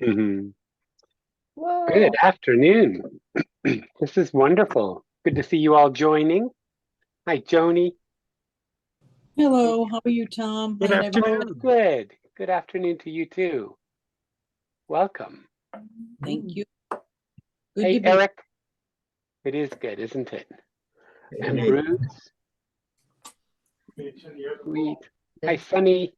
Mhm. Good Whoa. afternoon. This is wonderful. Good to see you all joining. Hi, Joni. Hello, how are you, Tom? Good Hi, everyone. afternoon. Good. Good afternoon to you too. Welcome. Thank you. Good Hey, to be. Eric. It is good, isn't it? And It Bruce. Sweet. Hi, Sunny.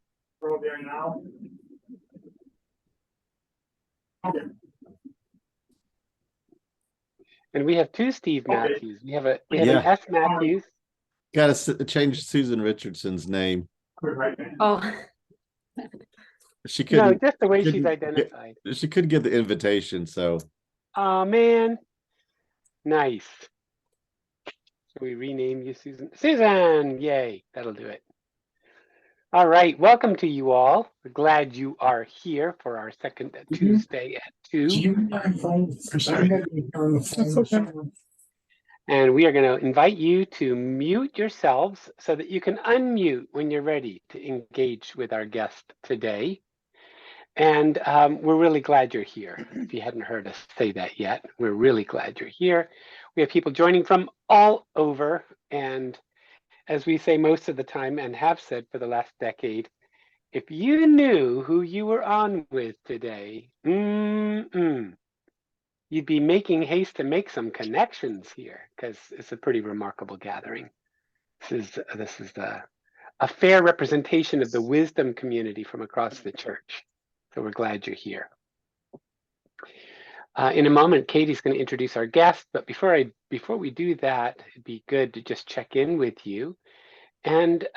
And we have two Steve Matthews. We have an Yeah, S Matthews. got to change Susan Richardson's name. Oh, She No, couldn't. just the way she's couldn't identified. she couldn't get the invitation, so Oh man. Nice. Shall we rename you Susan? Susan! Yay. That'll do it. All right, welcome to you all. We're glad you are here for our second Tuesday at 2. And we are going to invite you to mute yourselves so that you can unmute when you're ready to engage with our guest today. And we're really glad you're here. If you hadn't heard us say that yet, we're really glad you're here. We have people joining from all over. And as we say most of the time and have said for the last decade, if you knew who you were on with today, you'd be making haste to make some connections here because it's a pretty remarkable gathering. This is a fair representation of the wisdom community from across the church. So we're glad you're here. In a moment, Katie's going to introduce our guest, but before we do that, it'd be good to just check in with you. And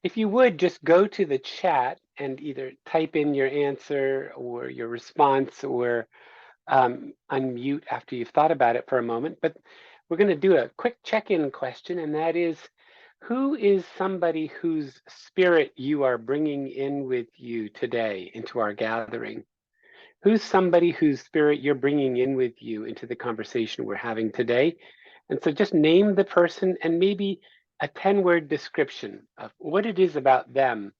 if you would just go to the chat and either type in your answer or your response or unmute after you've thought about it for a moment. But we're going to do a quick check-in question, and that is, who is somebody whose spirit you are bringing in with you today into our gathering? Who's somebody whose spirit you're bringing in with you into the conversation we're having today? And so just name the person and maybe a 10-word description of what it is about them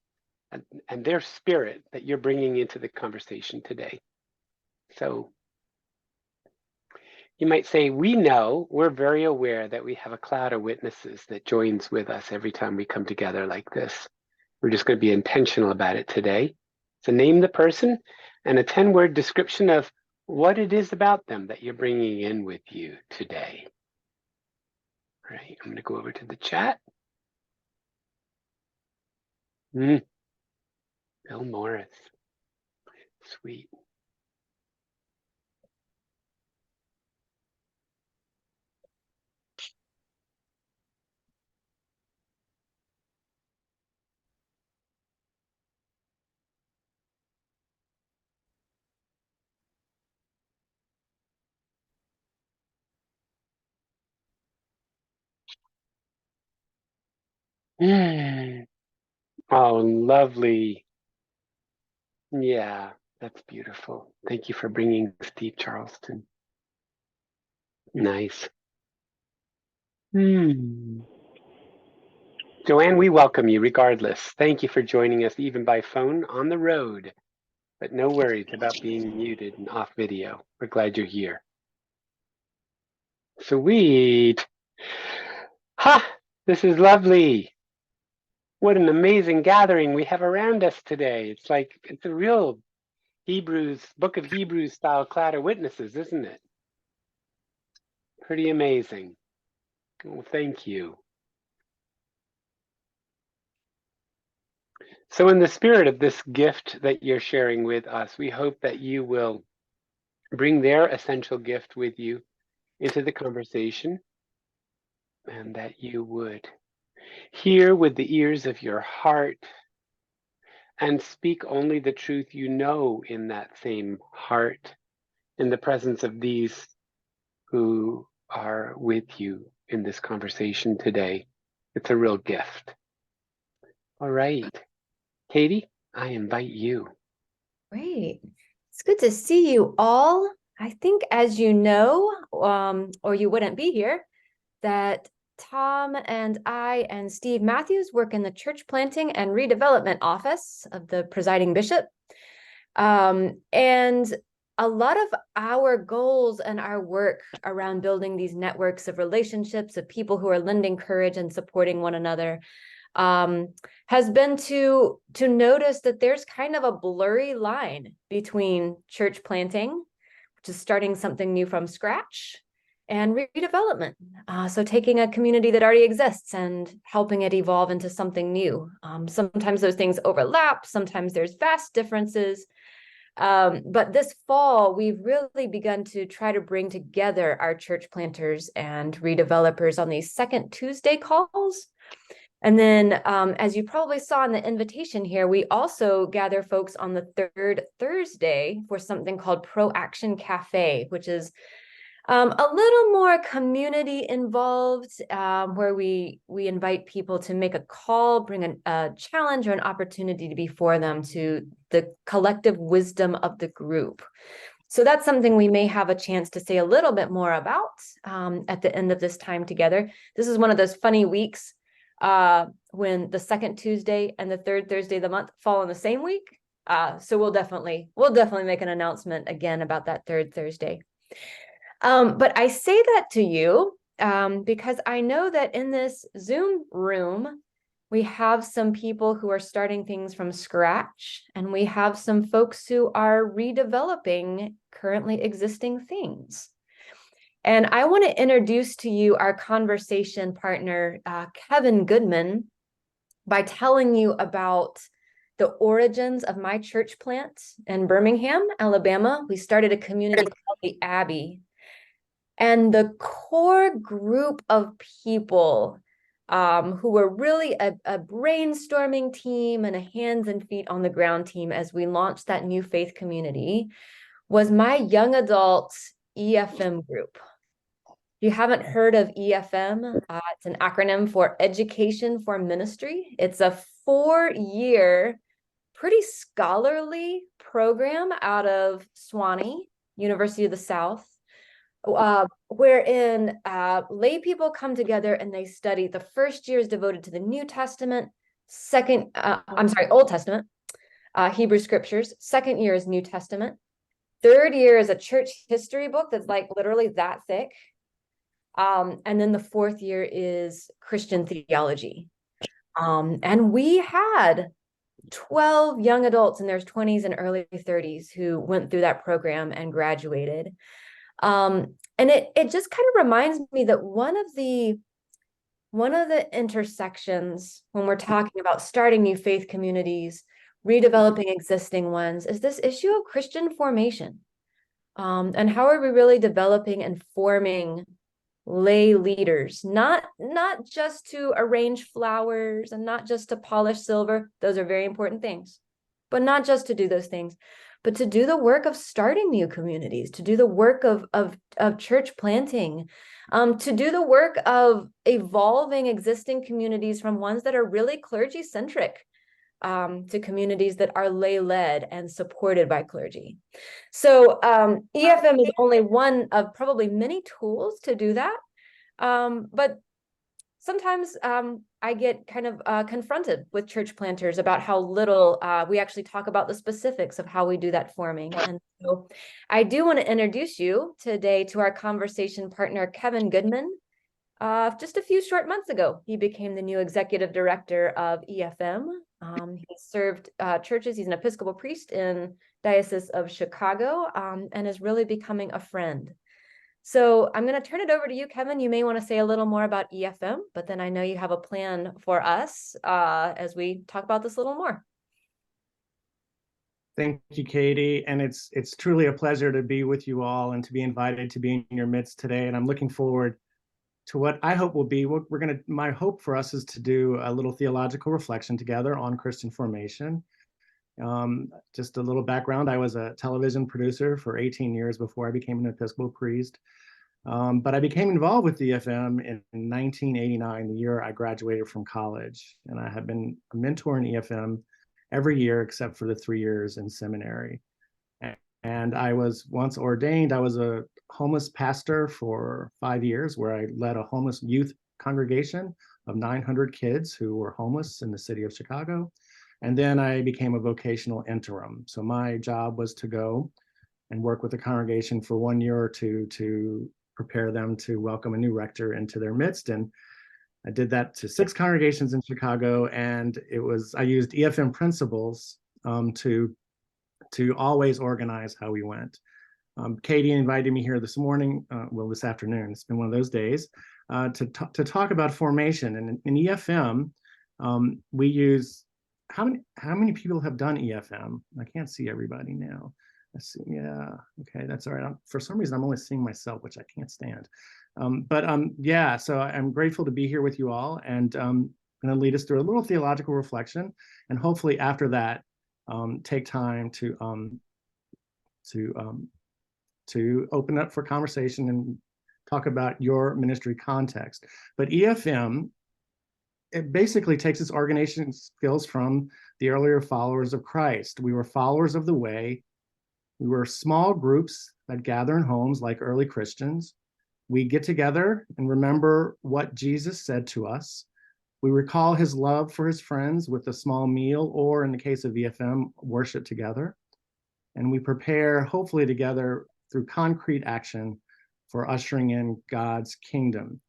and their spirit that you're bringing into the conversation today. So you might say, we're very aware that we have a cloud of witnesses that joins with us every time we come together like this. We're just going to be intentional about it today. So name the person and a 10-word description of what it is about them that you're bringing in with you today. All right, I'm going to go over to the chat. Bill Morris. Sweet. Oh, lovely. Yeah, that's beautiful. Thank you for bringing Steve Charleston. Nice. Joanne, we welcome you regardless. Thank you for joining us even by phone on the road, but no worries about being muted and off video. We're glad you're here. Sweet. Ha! This is lovely. What an amazing gathering we have around us today. It's a real Book of Hebrews style cloud of witnesses, isn't it? Pretty amazing. Well, thank you. So in the spirit of this gift that you're sharing with us, we hope that you will bring their essential gift with you into the conversation and that you would hear with the ears of your heart and speak only the truth you know in that same heart in the presence of these who are with you in this conversation today. It's a real gift. All right. Katie, I invite you. great. It's good to see you all. I think, as you know, or you wouldn't be here, that Tom and I and Steve Matthews work in the church planting and redevelopment office of the presiding bishop. And a lot of our goals and our work around building these networks of relationships, of people who are lending courage and supporting one another, has been to notice that there's kind of a blurry line between church planting, which is starting something new from scratch, and redevelopment. So taking a community that already exists and helping it evolve into something new. Sometimes those things overlap, sometimes there's vast differences. But this fall, we've really begun to try to bring together our church planters and redevelopers on these second Tuesday calls. And then, as you probably saw in the invitation here, we also gather folks on the third Thursday for something called Pro Action Cafe, which is a little more community involved, where we invite people to make a call, bring a challenge or an opportunity before them to the collective wisdom of the group. So that's something we may have a chance to say a little bit more about at the end of this time together. This is one of those funny weeks when the second Tuesday and the third Thursday of the month fall in the same week. So we'll definitely make an announcement again about that third Thursday. But I say that to you because I know that in this Zoom room, we have some people who are starting things from scratch, and we have some folks who are redeveloping currently existing things. And I want to introduce to you our conversation partner, Kevin Goodman, by telling you about the origins of my church plant in Birmingham, Alabama. We started a community called the Abbey. And the core group of people who were really a brainstorming team and a hands and feet on the ground team as we launched that new faith community was my young adult EFM group. If you haven't heard of EFM, it's an acronym for Education for Ministry. It's a 4-year, pretty scholarly program out of Swanee, University of the South, wherein lay people come together and they study. The first year is devoted to the New Testament, Old Testament, Hebrew scriptures. Second year is New Testament. Third year is a church history book that's like literally that thick. And then the fourth year is Christian theology. And we had 12 young adults in their 20s and early 30s who went through that program and graduated. And it just kind of reminds me that one of the intersections when we're talking about starting new faith communities, redeveloping existing ones, is this issue of Christian formation. And how are we really developing and forming lay leaders, not just to arrange flowers and not just to polish silver. Those are very important things, but not just to do those things, but to do the work of starting new communities, to do the work of church planting, to do the work of evolving existing communities from ones that are really clergy centric to communities that are lay led and supported by clergy. So EFM is only one of probably many tools to do that. But sometimes I get kind of confronted with church planters about how little we actually talk about the specifics of how we do that forming. And so I do want to introduce you today to our conversation partner, Kevin Goodman. Just a few short months ago, he became the new executive director of EFM. He served churches. He's an Episcopal priest in Diocese of Chicago, and is really becoming a friend. So I'm going to turn it over to you, Kevin. You may want to say a little more about EFM, but then I know you have a plan for us as we talk about this a little more. Thank you, Katie. And it's truly a pleasure to be with you all and to be invited to be in your midst today. And I'm looking forward to what I hope will be my hope for us is to do a little theological reflection together on Christian formation. Just a little background, I was a television producer for 18 years before I became an Episcopal priest. But I became involved with EFM in 1989, the year I graduated from college. And I have been a mentor in EFM every year except for the 3 years in seminary. And I was once ordained. I was a homeless pastor for 5 years, where I led a homeless youth congregation of 900 kids who were homeless in the city of Chicago. And then I became a vocational interim. So my job was to go and work with the congregation for 1 year or two to prepare them to welcome a new rector into their midst. And I did that to 6 congregations in Chicago, and I used EFM principles to always organize how we went. Katie invited me here this morning, this afternoon, it's been one of those days, to talk about formation. And in EFM, we use, how many people have done EFM? I can't see everybody now. Let's see, yeah, okay, that's all right. For some reason, I'm only seeing myself, which I can't stand. Yeah, so I'm grateful to be here with you all, and I'm going to lead us through a little theological reflection, and hopefully after that, take time to open up for conversation and talk about your ministry context. But EFM, it basically takes its organization skills from the earlier followers of Christ. We were followers of the way. We were small groups that gather in homes like early Christians. We get together and remember what Jesus said to us. We recall his love for his friends with a small meal, or in the case of EFM, worship together. And we prepare, hopefully together, through concrete action for ushering in God's kingdom.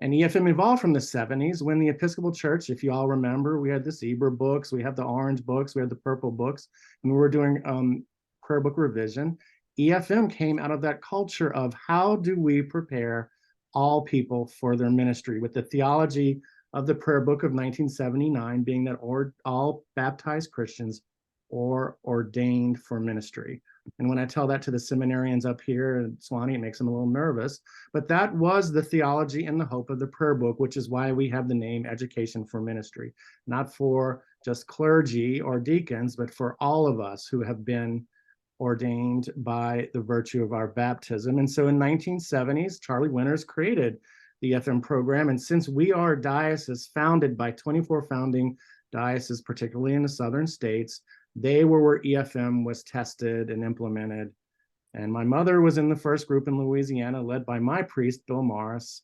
And EFM evolved from the 70s when the Episcopal Church, if you all remember, we had the zebra books, we had the orange books, we had the purple books, and we were doing prayer book revision. EFM came out of that culture of how do we prepare all people for their ministry, with the theology of the prayer book of 1979 being that all baptized Christians are ordained for ministry. And when I tell that to the seminarians up here in Swanee, it makes them a little nervous. But that was the theology and the hope of the prayer book, which is why we have the name Education for Ministry, not for just clergy or deacons, but for all of us who have been ordained by the virtue of our baptism. And so in 1970s, Charlie Winters created the EFM program. And since we are a diocese founded by 24 founding dioceses, particularly in the southern states, they were where EFM was tested and implemented. And my mother was in the first group in Louisiana, led by my priest, Bill Morris,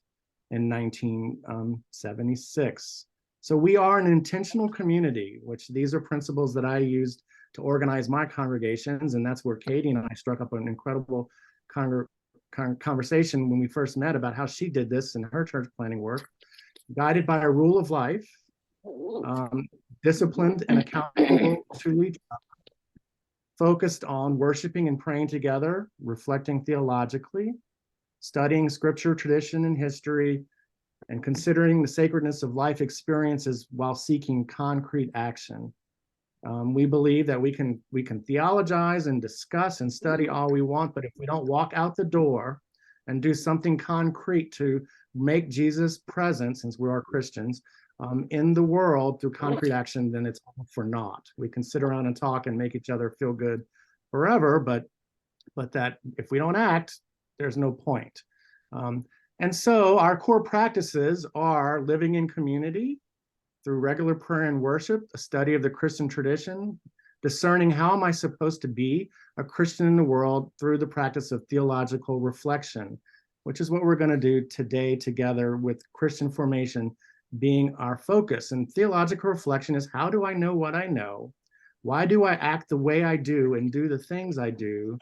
in 1976. So we are an intentional community, which these are principles that I used to organize my congregations. And that's where Katie and I struck up an incredible conversation when we first met about how she did this in her church planning work, guided by a rule of life, disciplined and accountable to each other, focused on worshiping and praying together, reflecting theologically, studying scripture, tradition, and history, and considering the sacredness of life experiences while seeking concrete action. We believe that we can theologize and discuss and study all we want, but if we don't walk out the door and do something concrete to make Jesus present, since we are Christians, in the world through concrete action, then it's all for naught. We can sit around and talk and make each other feel good forever, but that if we don't act, there's no point. And so our core practices are living in community through regular prayer and worship, a study of the Christian tradition, discerning how am I supposed to be a Christian in the world through the practice of theological reflection, which is what we're going to do today together, with Christian formation being our focus. And theological reflection is, how do I know what I know? Why do I act the way I do and do the things I do?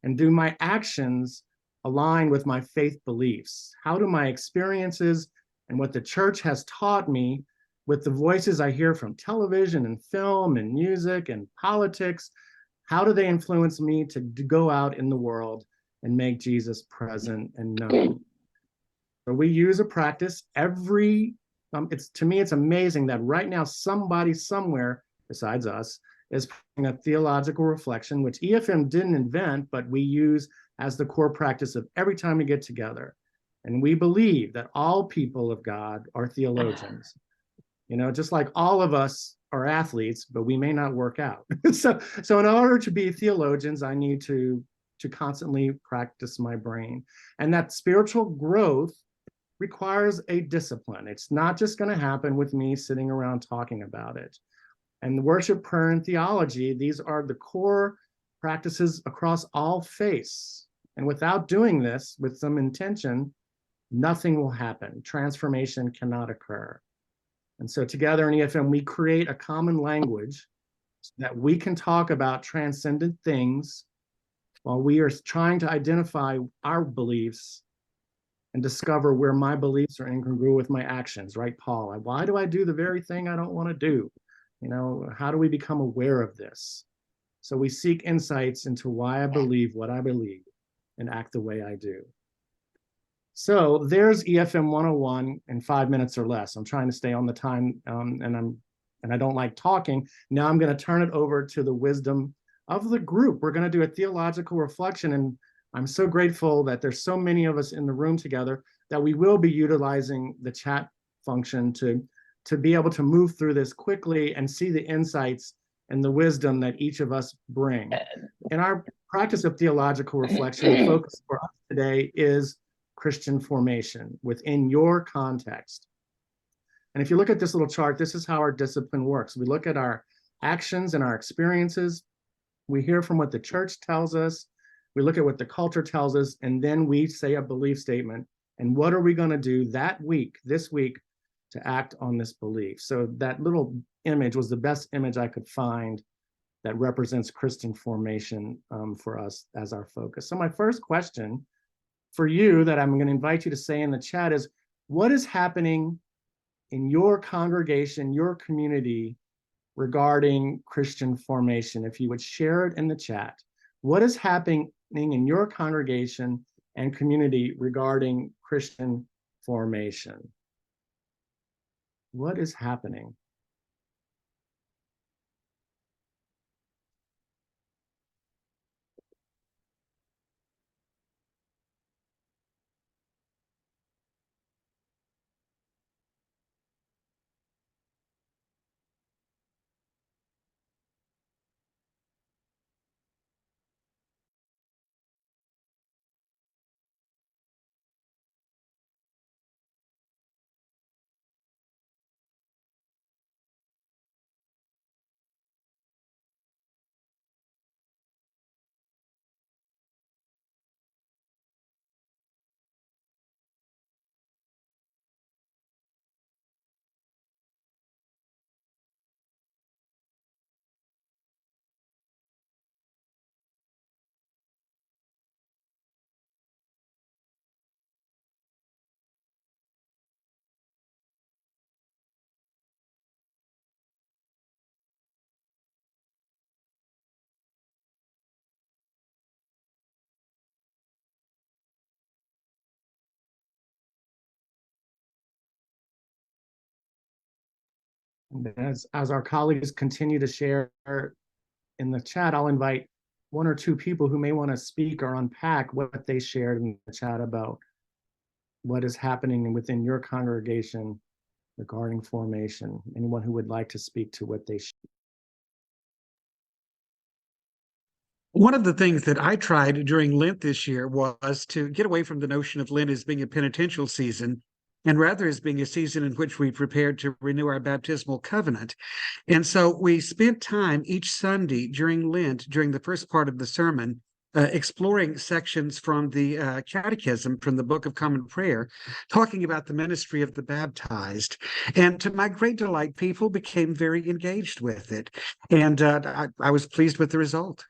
And do my actions align with my faith beliefs? How do my experiences and what the church has taught me, with the voices I hear from television and film and music and politics, how do they influence me to go out in the world and make Jesus present and known? So we use a practice every, to me, it's amazing that right now somebody somewhere besides us is putting a theological reflection, which EFM didn't invent, but we use as the core practice of every time we get together. And we believe that all people of God are theologians. You know, just like all of us are athletes, but we may not work out. So in order to be theologians, I need to constantly practice my brain. And that spiritual growth requires a discipline. It's not just going to happen with me sitting around talking about it. And the worship, prayer, and theology, these are the core practices across all faiths. And without doing this with some intention, nothing will happen. Transformation cannot occur. And so together in EFM, we create a common language so that we can talk about transcendent things while we are trying to identify our beliefs and discover where my beliefs are incongruent with my actions, right, Paul? Why do I do the very thing I don't want to do? You know, how do we become aware of this? So we seek insights into why I believe what I believe and act the way I do. So there's EFM 101 in 5 minutes or less. I'm trying to stay on the time, and I don't like talking. Now I'm going to turn it over to the wisdom of the group. We're going to do a theological reflection, and I'm so grateful that there's so many of us in the room together that we will be utilizing the chat function to be able to move through this quickly and see the insights and the wisdom that each of us bring. In our practice of theological reflection, the focus for us today is Christian formation within your context. And if you look at this little chart, this is how our discipline works. We look at our actions and our experiences. We hear from what the church tells us. We look at what the culture tells us, and then we say a belief statement. And what are we going to do that week, this week, to act on this belief? So that little image was the best image I could find that represents Christian formation for us as our focus. So my first question for you that I'm going to invite you to say in the chat is, what is happening in your congregation, your community, regarding Christian formation? If you would share it in the chat. What is happening in your congregation and community regarding Christian formation? What is happening? As our colleagues continue to share in the chat, I'll invite one or two people who may want to speak or unpack what they shared in the chat about what is happening within your congregation regarding formation. Anyone who would like to speak to what they shared. One of the things that I tried during Lent this year was to get away from the notion of Lent as being a penitential season, and rather as being a season in which we prepared to renew our baptismal covenant. And so we spent time each Sunday during Lent, during the first part of the sermon, exploring sections from the Catechism, from the Book of Common Prayer, talking about the ministry of the baptized. And to my great delight, people became very engaged with it. And I was pleased with the result.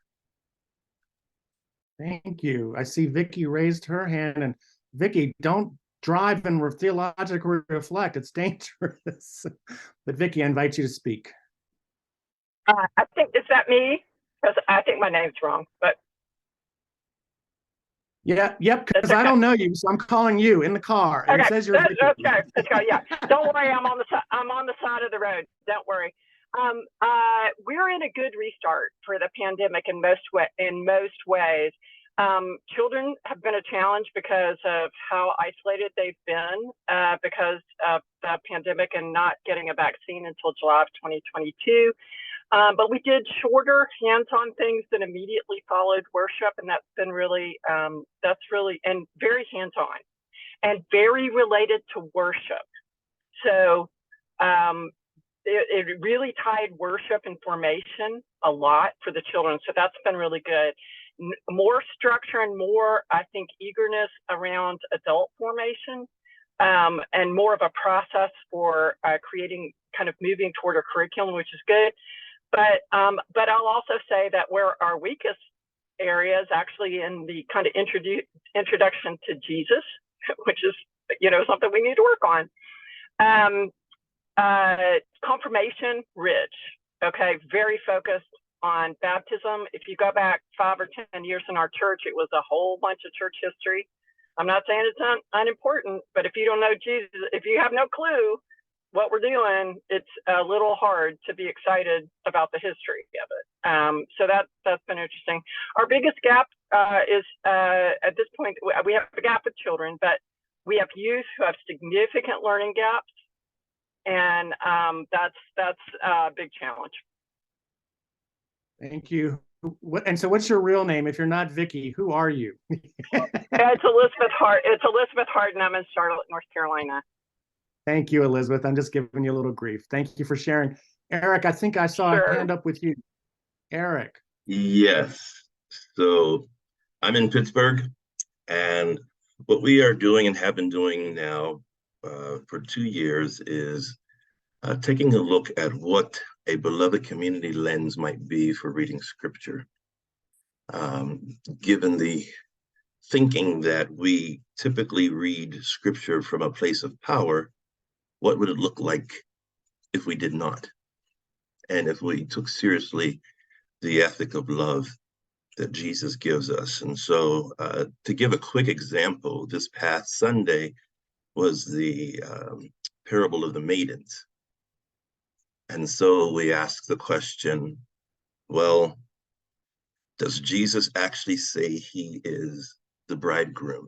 Thank you. I see Vicky raised her hand, and Vicky, don't drive and theologically reflect. It's dangerous. But Vicky, I invite you to speak. I think, is that me? Because I think my name's wrong, but. Yeah, yep, because okay. I don't know you, so I'm calling you in the car. And okay, it says you're Vicky. Okay, let's go, yeah. Don't worry, I'm on the side of the road. Don't worry. We're in a good restart for the pandemic in most ways. Children have been a challenge because of how isolated they've been because of the pandemic and not getting a vaccine until July of 2022. But we did shorter hands-on things that immediately followed worship, and that's been really, and very hands-on and very related to worship. So it really tied worship and formation a lot for the children. So that's been really good. More structure and more, I think, eagerness around adult formation and more of a process for creating, kind of moving toward a curriculum, which is good. But I'll also say that where our weakest areas actually in the kind of introduction to Jesus, which is, something we need to work on. Confirmation, rich. Okay, very focused on baptism. If you go back 5 or 10 years in our church, it was a whole bunch of church history. I'm not saying it's unimportant, but if you don't know Jesus, if you have no clue what we're doing, it's a little hard to be excited about the history of it. So that's been interesting. Our biggest gap is at this point, we have a gap with children, but we have youth who have significant learning gaps, and that's a big challenge. Thank you. And so what's your real name? If you're not Vicky, who are you? It's Elizabeth Hart. It's Elizabeth Hart, and I'm in Charlotte, North Carolina. Thank you, Elizabeth. I'm just giving you a little grief. Thank you for sharing. Eric, I think I saw a hand up with you. Eric. Yes. So I'm in Pittsburgh, and what we are doing and have been doing now for 2 years is taking a look at what a beloved community lens might be for reading scripture. Given the thinking that we typically read scripture from a place of power, what would it look like if we did not? And if we took seriously the ethic of love that Jesus gives us. And so to give a quick example, this past Sunday was the parable of the maidens. And so we ask the question, well, does Jesus actually say he is the bridegroom,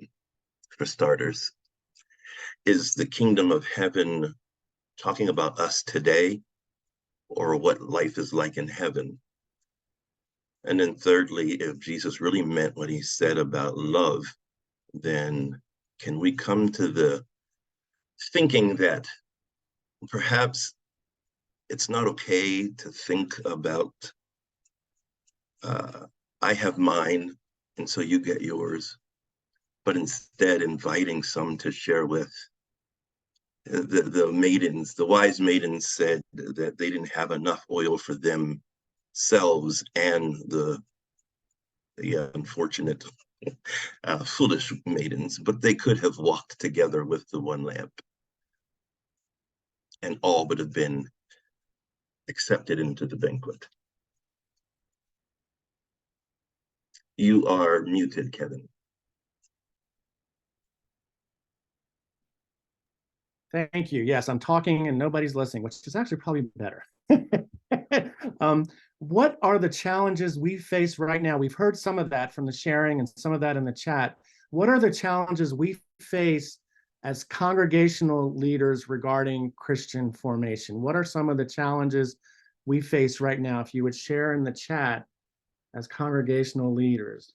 for starters? Is the kingdom of heaven talking about us today, or what life is like in heaven? And then thirdly, if Jesus really meant what he said about love, then can we come to the thinking that perhaps it's not okay to think about I have mine and so you get yours, but instead inviting some to share with. The maidens, the wise maidens said that they didn't have enough oil for themselves and the unfortunate foolish maidens, but they could have walked together with the one lamp, and all would have been accepted into the banquet. You are muted, Kevin. Thank you. Yes, I'm talking and nobody's listening, which is actually probably better. What are the challenges we face right now? We've heard some of that from the sharing and some of that in the chat. What are the challenges we face as congregational leaders regarding Christian formation? What are some of the challenges we face right now? If you would share in the chat as congregational leaders.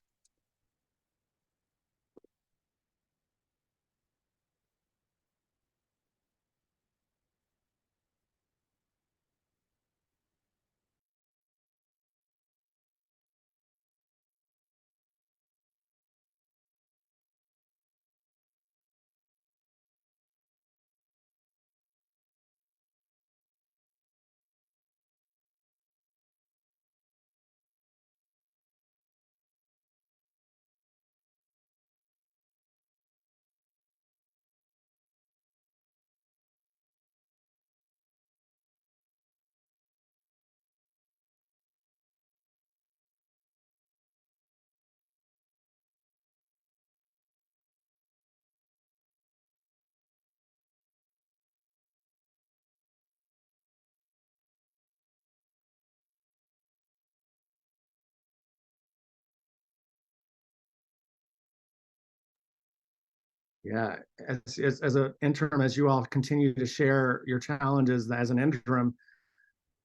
Yeah, as an interim, as you all continue to share your challenges as an interim,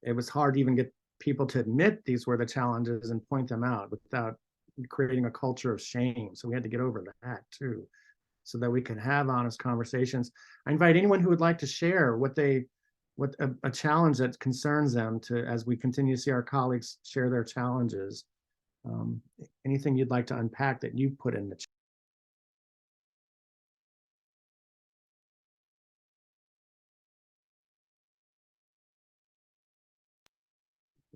it was hard to even get people to admit these were the challenges and point them out without creating a culture of shame. So we had to get over that too, so that we could have honest conversations. I invite anyone who would like to share what a challenge that concerns them to, as we continue to see our colleagues share their challenges. Anything you'd like to unpack that you put in the chat.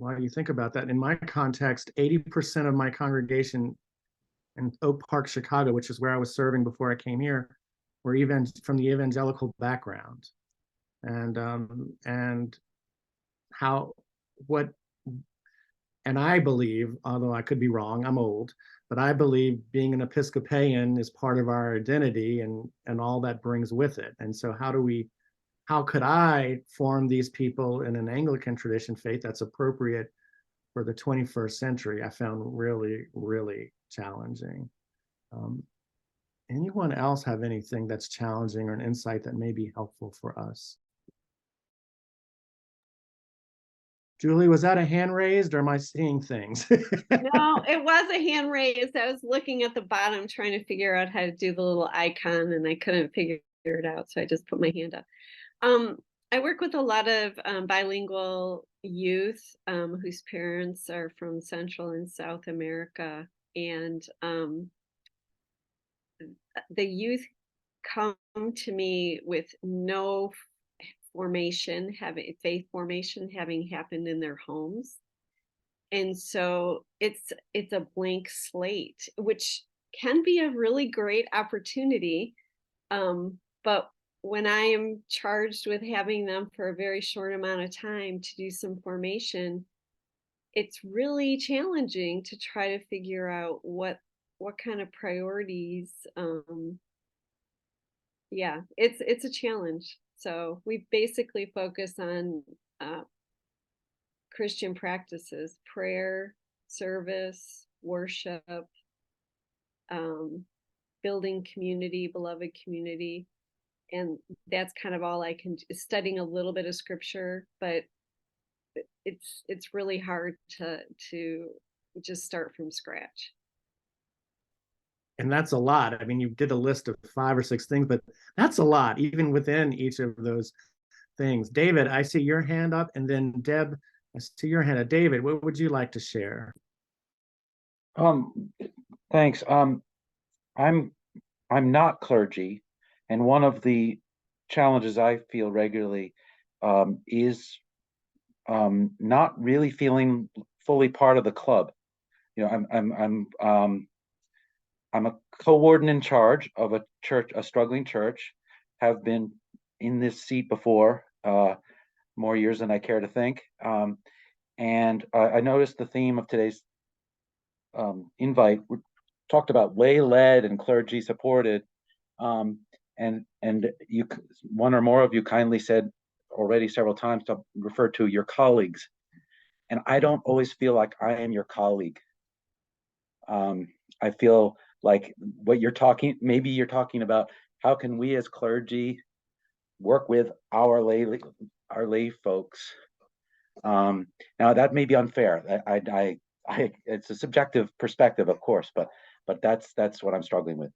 while you think about that, in my context, 80% of my congregation in Oak Park, Chicago, which is where I was serving before I came here, were even from the evangelical background. And how, what, and I believe, although I could be wrong, I'm old, but I believe being an Episcopalian is part of our identity and all that brings with it. And so how could I form these people in an Anglican tradition faith that's appropriate for the 21st century? I found really, really challenging. Anyone else have anything that's challenging or an insight that may be helpful for us? Julie, was that a hand raised or am I seeing things? No, it was a hand raised. I was looking at the bottom trying to figure out how to do the little icon and I couldn't figure it out. So I just put my hand up. I work with a lot of bilingual youth whose parents are from Central and South America. And the youth come to me with no faith formation having happened in their homes. And so it's a blank slate, which can be a really great opportunity. But when I am charged with having them for a very short amount of time to do some formation, it's really challenging to try to figure out what kind of priorities. Yeah, it's a challenge. So we basically focus on Christian practices, prayer, service, worship, building community, beloved community. And that's kind of all I can do, studying a little bit of scripture, but it's really hard to just start from scratch. And that's a lot. I mean, you did a list of 5 or 6 things, but that's a lot, even within each of those things. David, I see your hand up, and then Deb, I see your hand up. David, what would you like to share? Thanks. I'm not clergy, and one of the challenges I feel regularly is not really feeling fully part of the club. You know, I'm a co-warden in charge of a church, a struggling church. Have been in this seat before, more years than I care to think. And I noticed the theme of today's invite talked about lay-led and clergy supported. And you, one or more of you kindly said already several times to refer to your colleagues. And I don't always feel like I am your colleague. I feel like what you're talking, maybe you're talking about how can we as clergy work with our lay folks. Now that may be unfair. It's a subjective perspective, of course, but that's what I'm struggling with.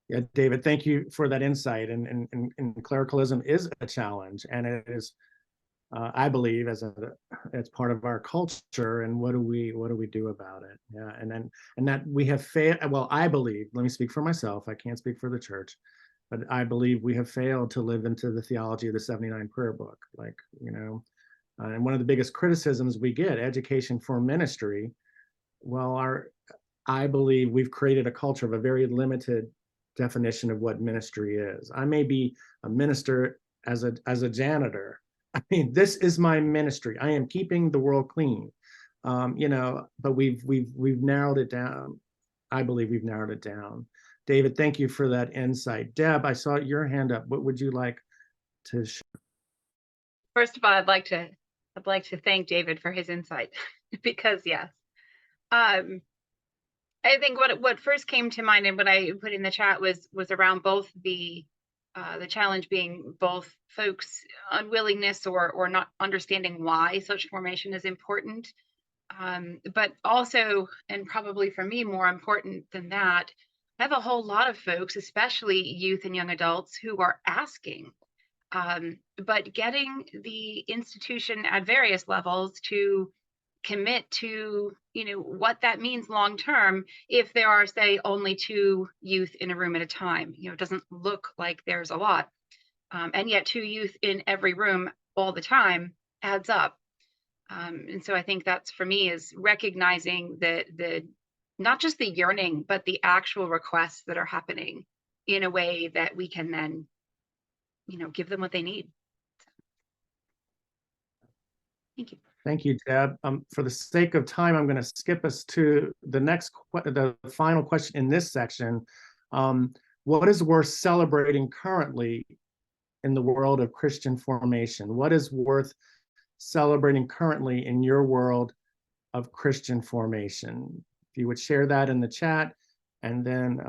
Yeah, David, thank you for that insight. And clericalism is a challenge, and it is, I believe, it's part of our culture. And what do we do about it? Yeah, and that we have failed. Well, I believe. Let me speak for myself. I can't speak for the church, but I believe we have failed to live into the theology of the 79 Prayer Book. Like, you know, and one of the biggest criticisms we get, education for ministry. Well, I believe we've created a culture of a very limited definition of what ministry is. I may be a minister as a janitor. I mean, this is my ministry. I am keeping the world clean. You know, but we've narrowed it down. I believe we've narrowed it down. David, thank you for that insight. Deb, I saw your hand up. What would you like to share? First of all, I'd like to thank David for his insight because yes. I think what first came to mind and what I put in the chat was around both the challenge being both folks' unwillingness or not understanding why such formation is important, but also, and probably for me more important than that, I have a whole lot of folks, especially youth and young adults, who are asking, but getting the institution at various levels to commit to, you know, what that means long term if there are, say, only 2 youth in a room at a time. You know, it doesn't look like there's a lot, and yet 2 youth in every room all the time adds up. And so I think that's, for me, is recognizing the not just the yearning, but the actual requests that are happening in a way that we can then, give them what they need. Thank you. Thank you, Deb. For the sake of time, I'm going to skip us to the final question in this section. What is worth celebrating currently in the world of Christian formation? What is worth celebrating currently in your world of Christian formation? If you would share that in the chat, and then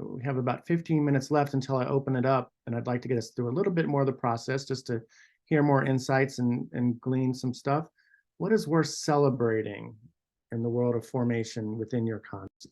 we have about 15 minutes left until I open it up, and I'd like to get us through a little bit more of the process just to hear more insights and glean some stuff. What is worth celebrating in the world of formation within your context?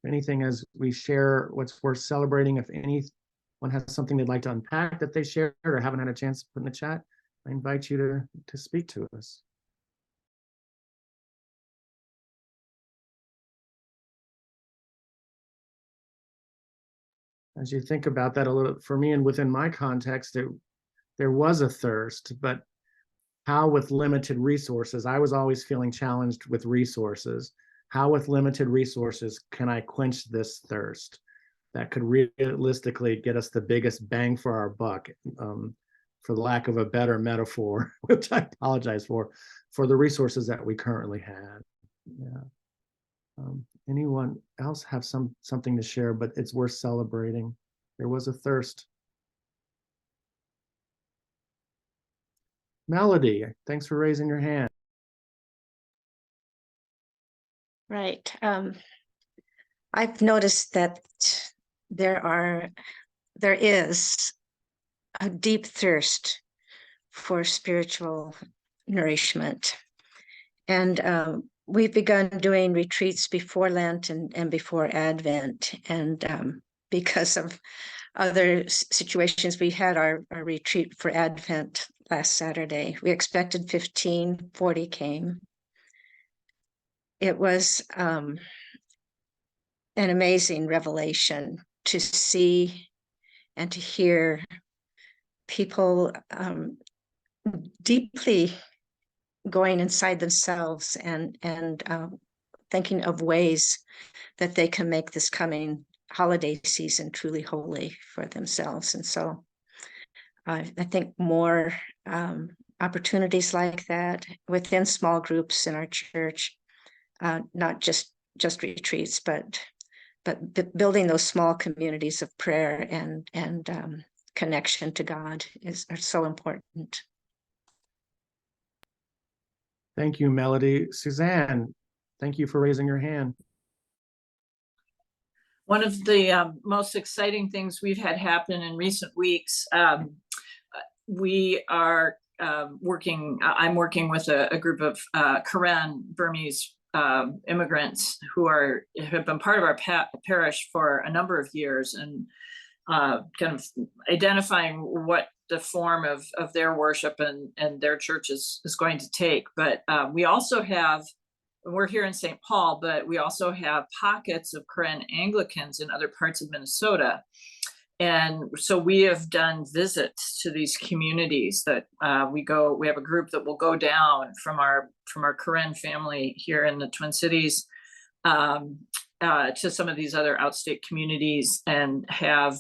Anything as we share what's worth celebrating, if anyone has something they'd like to unpack that they shared or haven't had a chance to put in the chat, I invite you to speak to us. As you think about that a little, for me and within my context, there was a thirst, but how with limited resources, I was always feeling challenged with resources. How with limited resources can I quench this thirst that could realistically get us the biggest bang for our buck, for the lack of a better metaphor, which I apologize for the resources that we currently had. Yeah. Anyone else have something to share, but it's worth celebrating? There was a thirst. Melody, thanks for raising your hand. Right. I've noticed that there is a deep thirst for spiritual nourishment. And we've begun doing retreats before Lent and before Advent. And because of other situations, we had our retreat for Advent last Saturday. We expected 15, 40 came. It was an amazing revelation to see and to hear people deeply going inside themselves and thinking of ways that they can make this coming holiday season truly holy for themselves. And so I think more opportunities like that within small groups in our church, not just retreats, but building those small communities of prayer and connection to God are so important. Thank you, Melody. Suzanne, thank you for raising your hand. One of the most exciting things we've had happen in recent weeks, we are working, I'm working with a group of Karen Burmese immigrants who have been part of our parish for a number of years, and kind of identifying what the form of their worship and their church is going to take. But we also have, we're here in St. Paul, but we also have pockets of Karen Anglicans in other parts of Minnesota. And so we have done visits to these communities that we have a group that will go down from our Karen family here in the Twin Cities to some of these other outstate communities and have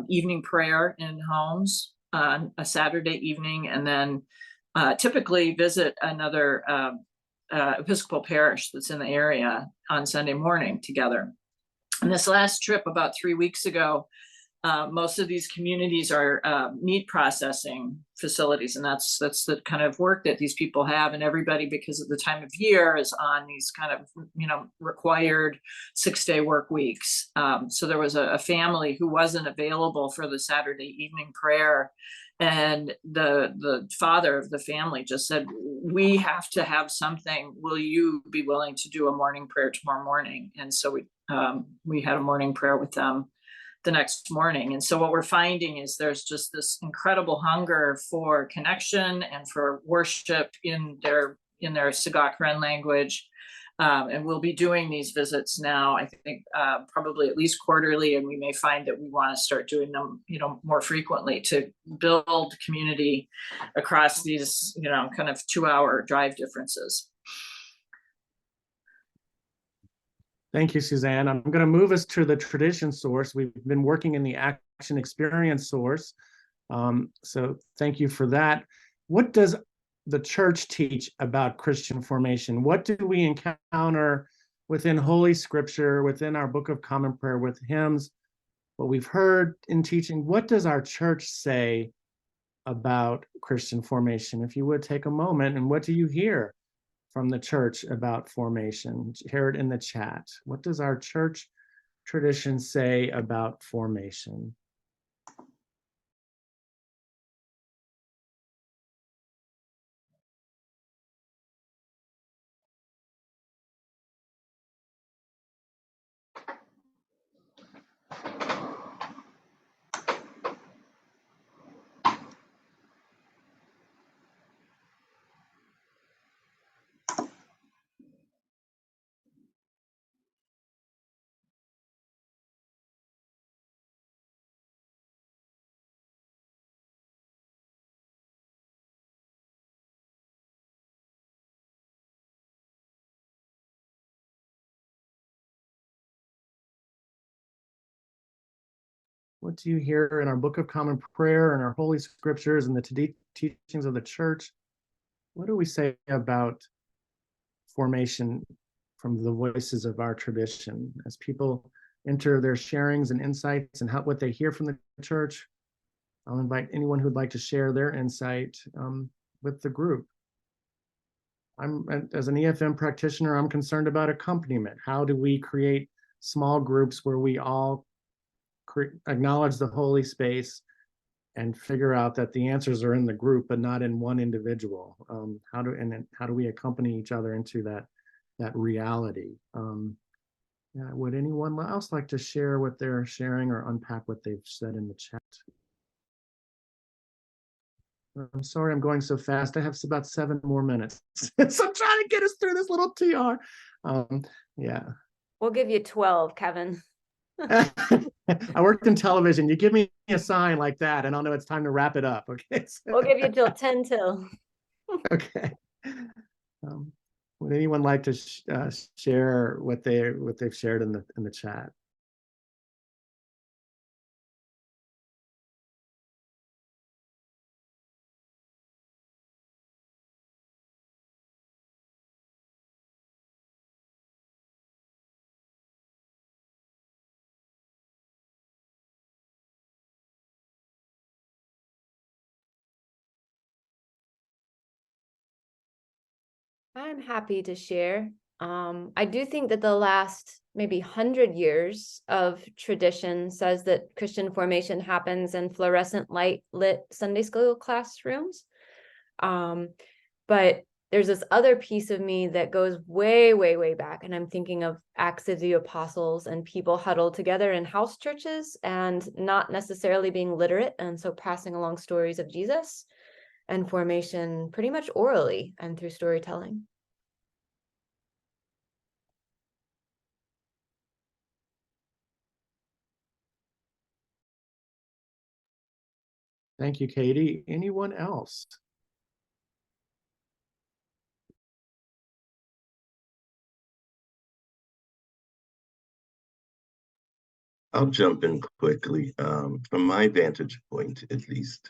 evening prayer in homes on a Saturday evening, and then typically visit another Episcopal parish that's in the area on Sunday morning together. And this last trip about 3 weeks ago, Most of these communities are meat processing facilities, and that's the kind of work that these people have. And everybody, because of the time of year, is on these kind of required 6-day work weeks. So there was a family who wasn't available for the Saturday evening prayer, and the father of the family just said, "We have to have something. Will you be willing to do a morning prayer tomorrow morning?" And so we had a morning prayer with them the next morning. And so what we're finding is there's just this incredible hunger for connection and for worship in their Sagakren language. And we'll be doing these visits now, I think, probably at least quarterly, and we may find that we want to start doing them, more frequently to build community across these, kind of 2-hour drive differences. Thank you, Suzanne. I'm going to move us to the tradition source. We've been working in the action experience source. So thank you for that. What does the church teach about Christian formation? What do we encounter within Holy Scripture, within our Book of Common Prayer, with hymns, what we've heard in teaching? What does our church say about Christian formation? If you would take a moment, and what do you hear from the church about formation? Share it in the chat. What does our church tradition say about formation? What do you hear in our Book of Common Prayer and our Holy Scriptures and the teachings of the church? What do we say about formation from the voices of our tradition? As people enter their sharings and insights and what they hear from the church, I'll invite anyone who'd like to share their insight with the group. As an EFM practitioner, I'm concerned about accompaniment. How do we create small groups where we all acknowledge the holy space and figure out that the answers are in the group, but not in one individual? How do we accompany each other into that reality? Would anyone else like to share what they're sharing or unpack what they've said in the chat? I'm sorry I'm going so fast. I have about 7 more minutes. So I'm trying to get us through this little TR. Yeah. We'll give you 12, Kevin. I worked in television. You give me a sign like that and I'll know it's time to wrap it up. Okay. We'll give you till 10 till. Okay. Would anyone like to share what they've shared in the chat? I'm happy to share. I do think that the last maybe 100 years of tradition says that Christian formation happens in fluorescent light lit Sunday school classrooms. But there's this other piece of me that goes way, way, way back. And I'm thinking of Acts of the Apostles and people huddled together in house churches and not necessarily being literate. And so passing along stories of Jesus and formation pretty much orally and through storytelling. Thank you, Katie. Anyone else? I'll jump in quickly. From my vantage point, at least,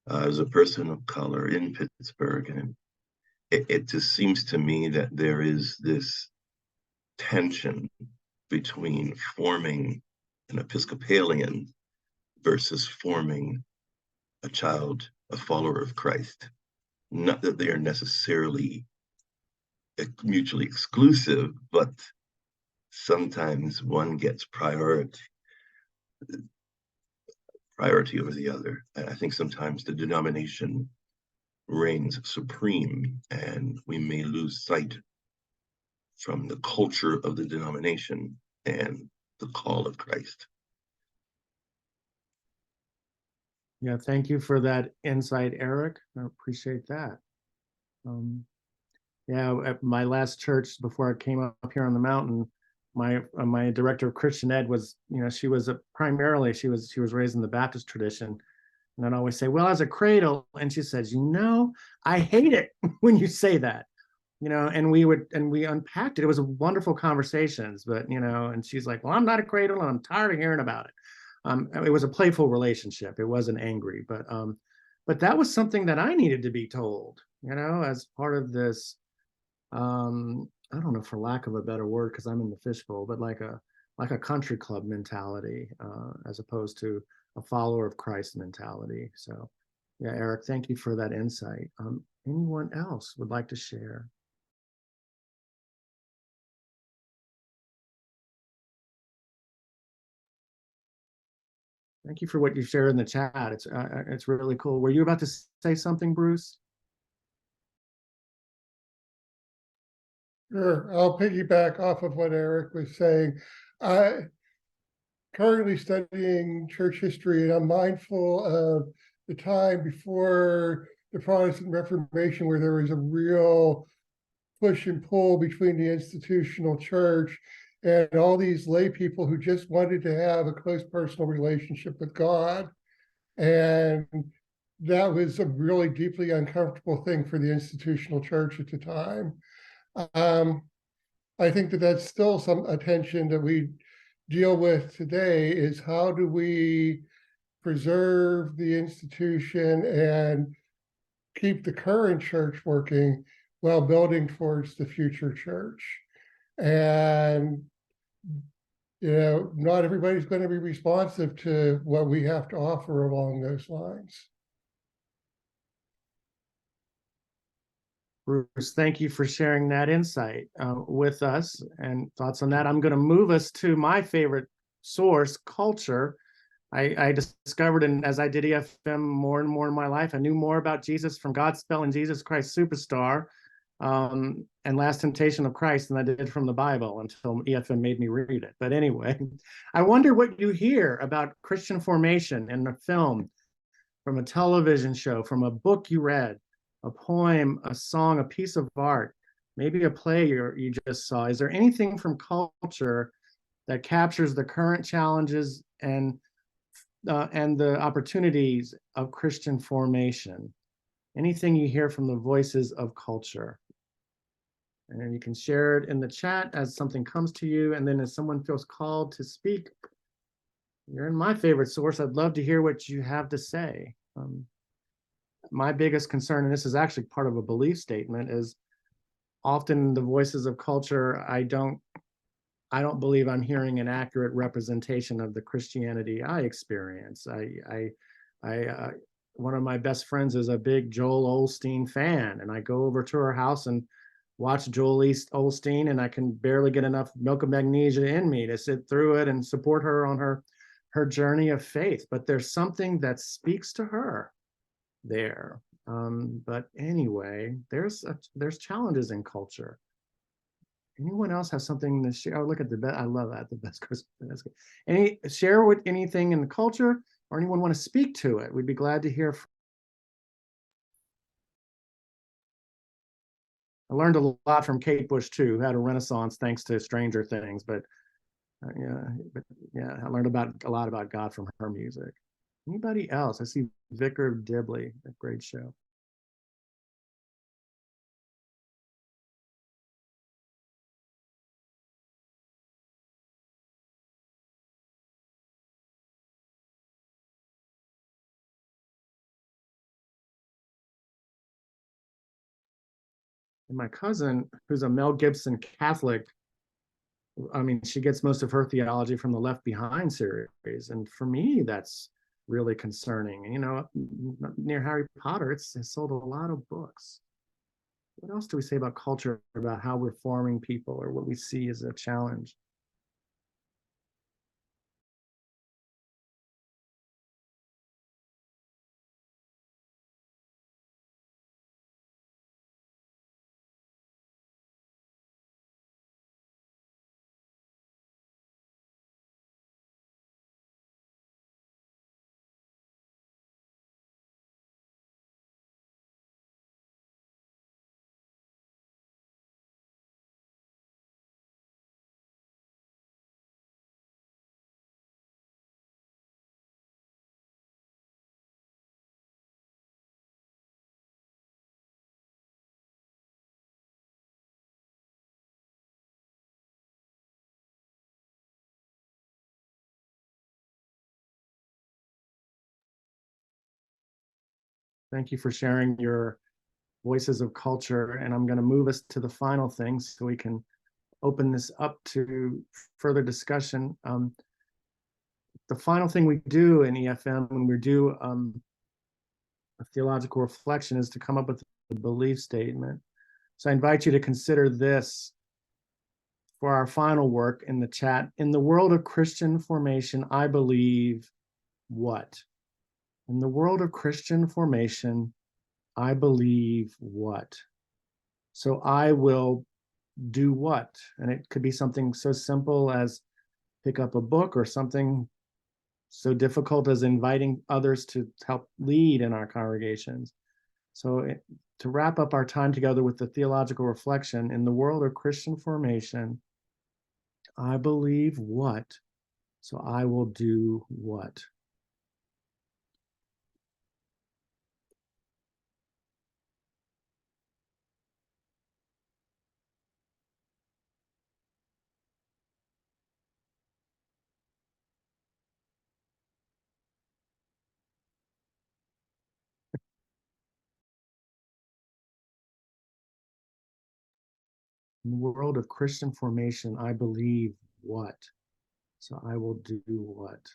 as a person of color in Pittsburgh, and it just seems to me that there is this tension between forming an Episcopalian versus forming a child, a follower of Christ. Not that they are necessarily mutually exclusive, but sometimes one gets priority over the other. And I think sometimes the denomination reigns supreme, and we may lose sight from the culture of the denomination and the call of Christ. Yeah, thank you for that insight, Eric. I appreciate that. Yeah, at my last church before I came up here on the mountain, my director of Christian Ed was, she was primarily she was raised in the Baptist tradition, and I'd always say, well, as a cradle, and she says, I hate it when you say that, and we unpacked it. It was a wonderful conversations, but and she's like, well, I'm not a cradle, and I'm tired of hearing about it. It was a playful relationship. It wasn't angry, but that was something that I needed to be told, as part of this. I don't know, for lack of a better word, because I'm in the fishbowl, but like a country club mentality, as opposed to a follower of Christ mentality. So, yeah, Eric, thank you for that insight. Anyone else would like to share? Thank you for what you shared in the chat. It's really cool. Were you about to say something, Bruce? Sure, I'll piggyback off of what Eric was saying. I currently studying church history, and I'm mindful of the time before the Protestant Reformation, where there was a real push and pull between the institutional church and all these lay people who just wanted to have a close personal relationship with God. And that was a really deeply uncomfortable thing for the institutional church at the time. I think that that's still some attention that we deal with today, is how do we preserve the institution and keep the current church working while building towards the future church. And not everybody's going to be responsive to what we have to offer along those lines. Bruce, thank you for sharing that insight with us and thoughts on that. I'm going to move us to my favorite source, culture. I discovered, and as I did EFM more and more in my life, I knew more about Jesus from Godspell and Jesus Christ Superstar and Last Temptation of Christ than I did from the Bible until EFM made me read it. But anyway, I wonder what you hear about Christian formation in a film, from a television show, from a book you read, a poem, a song, a piece of art, maybe a play you just saw. Is there anything from culture that captures the current challenges and the opportunities of Christian formation? Anything you hear from the voices of culture? And you can share it in the chat as something comes to you, and then as someone feels called to speak, you're in my favorite source. I'd love to hear what you have to say. My biggest concern, and this is actually part of a belief statement, is often the voices of culture, I don't believe I'm hearing an accurate representation of the Christianity I experience. One of my best friends is a big Joel Osteen fan, and I go over to her house and watch Joel Osteen, and I can barely get enough milk of magnesia in me to sit through it and support her on her journey of faith. But there's something that speaks to her there. But anyway, there's challenges in culture. Anyone else have something to share? Oh, look at the best. I love that. The best Christmas. That's good. Share with anything in the culture, or anyone want to speak to it? We'd be glad to hear. I learned a lot from Kate Bush too, who had a renaissance thanks to Stranger Things. But I learned a lot about God from her music. Anybody else? I see Vicar Dibley, a great show. And my cousin, who's a Mel Gibson Catholic, I mean, she gets most of her theology from the Left Behind series. And for me, that's really concerning. You know, near Harry Potter, it's sold a lot of books. What else do we say about culture, about how we're forming people or what we see as a challenge? Thank you for sharing your voices of culture. And I'm going to move us to the final thing so we can open this up to further discussion. The final thing we do in EFM when we do a theological reflection is to come up with a belief statement. So I invite you to consider this for our final work in the chat. In the world of Christian formation, I believe what? In the world of Christian formation, I believe what? So I will do what? And it could be something so simple as pick up a book, or something so difficult as inviting others to help lead in our congregations. So to wrap up our time together with the theological reflection, in the world of Christian formation, I believe what? So I will do what? In the world of Christian formation, I believe what? So I will do what?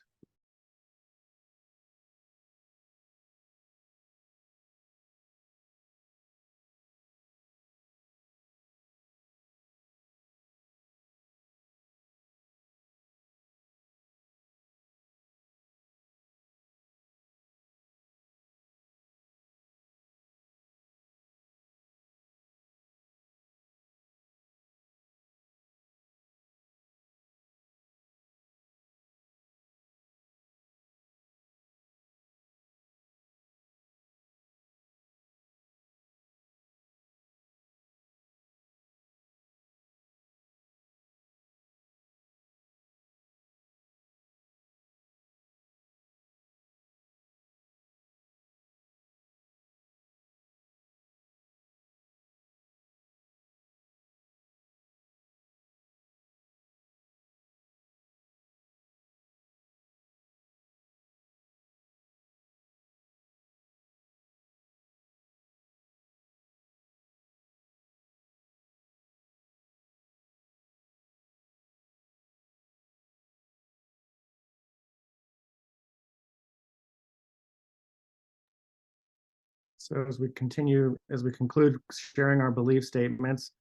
So as we conclude sharing our belief statements,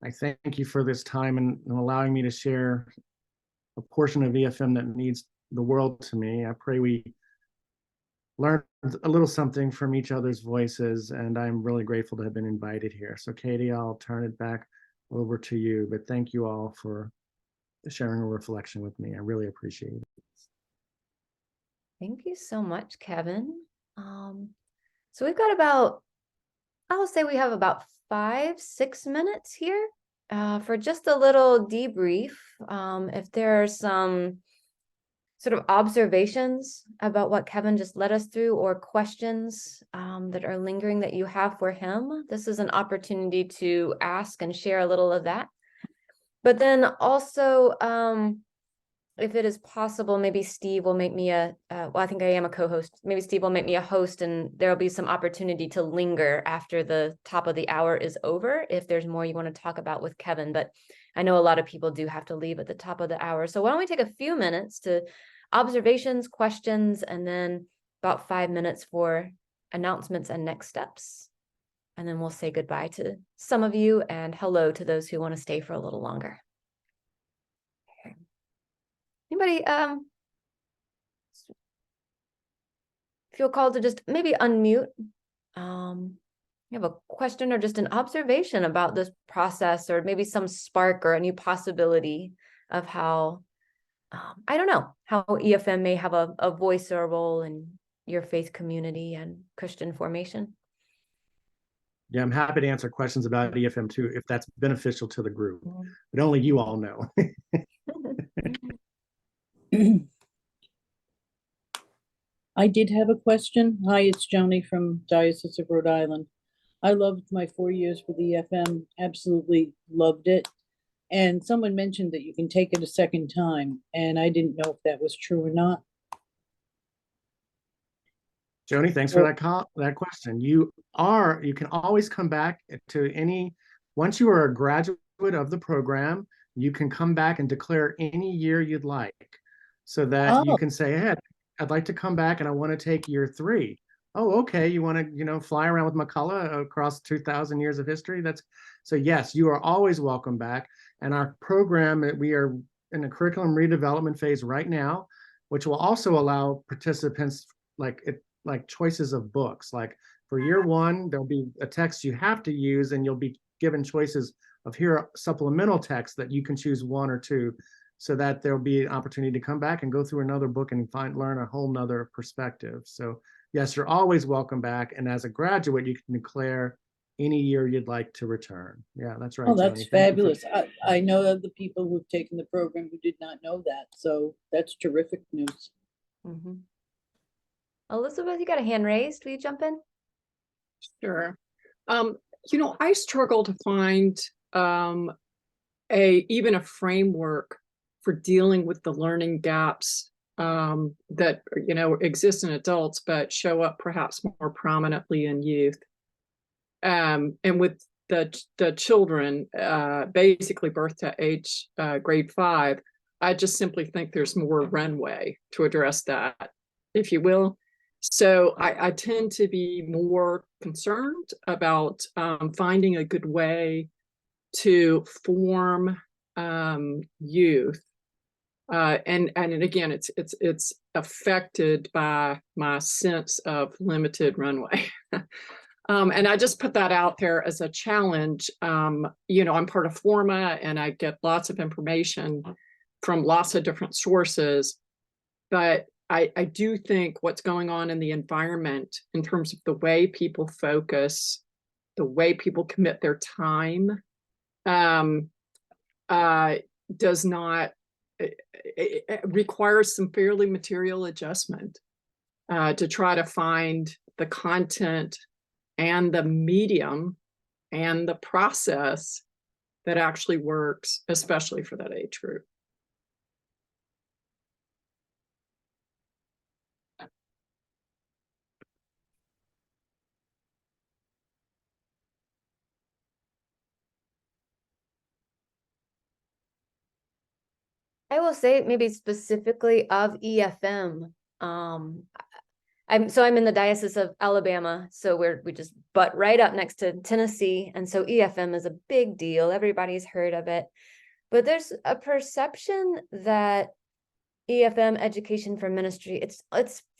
I thank you for this time and allowing me to share a portion of EFM that means the world to me. I pray we learned a little something from each other's voices, and I'm really grateful to have been invited here. So Katie, I'll turn it back over to you, but thank you all for sharing a reflection with me. I really appreciate it. Thank you so much, Kevin. So we've got about, I'll say we have about 5-6 minutes here for just a little debrief. If there are some sort of observations about what Kevin just led us through, or questions that are lingering that you have for him, this is an opportunity to ask and share a little of that. But then also, if it is possible, maybe Steve will make me well, I think I am a co-host. Maybe Steve will make me a host, and there'll be some opportunity to linger after the top of the hour is over, if there's more you want to talk about with Kevin. But I know a lot of people do have to leave at the top of the hour. So why don't we take a few minutes to observations, questions, and then about 5 minutes for announcements and next steps. And then we'll say goodbye to some of you and hello to those who want to stay for a little longer. Okay. Anybody feel called to just maybe unmute? You have a question or just an observation about this process, or maybe some spark or a new possibility of how, I don't know, how EFM may have a voice or a role in your faith community and Christian formation. Yeah, I'm happy to answer questions about EFM too, if that's beneficial to the group, but only you all know. I did have a question. Hi, it's Joni from Diocese of Rhode Island. I loved my 4 years with EFM, absolutely loved it. And someone mentioned that you can take it a second time, and I didn't know if that was true or not. Joni, thanks for that question. You can always come back to once you are a graduate of the program, you can come back and declare any year you'd like, so that you can say, hey, I'd like to come back and I want to take year 3. Oh, okay. You want to, fly around with McCullough across 2,000 years of history? So yes, you are always welcome back. And our program, we are in a curriculum redevelopment phase right now, which will also allow participants like choices of books. Like for year 1, there'll be a text you have to use, and you'll be given choices of here are supplemental texts that you can choose 1 or 2, so that there'll be an opportunity to come back and go through another book and learn a whole nother perspective. So yes, you're always welcome back. And as a graduate, you can declare any year you'd like to return. Yeah, that's right. Oh, that's Joni. fabulous. I know of the people who've taken the program who did not know that. So that's terrific news. Mm-hmm. Elizabeth, you got a hand raised. Will you jump in? Sure. I struggle to find even a framework for dealing with the learning gaps that exist in adults but show up perhaps more prominently in youth. And with the children, basically birth to age grade 5, I just simply think there's more runway to address that, if you will. So I tend to be more concerned about finding a good way to form youth, and again, it's affected by my sense of limited runway. And I just put that out there as a challenge. I'm part of Forma, and I get lots of information from lots of different sources, but I do think what's going on in the environment in terms of the way people focus, the way people commit their time, does not, it requires some fairly material adjustment to try to find the content and the medium and the process that actually works, especially for that age group. I will say maybe specifically of EFM. I'm in the Diocese of Alabama, so we just butt right up next to Tennessee, and so EFM is a big deal. Everybody's heard of it, but there's a perception that EFM, education for ministry, it's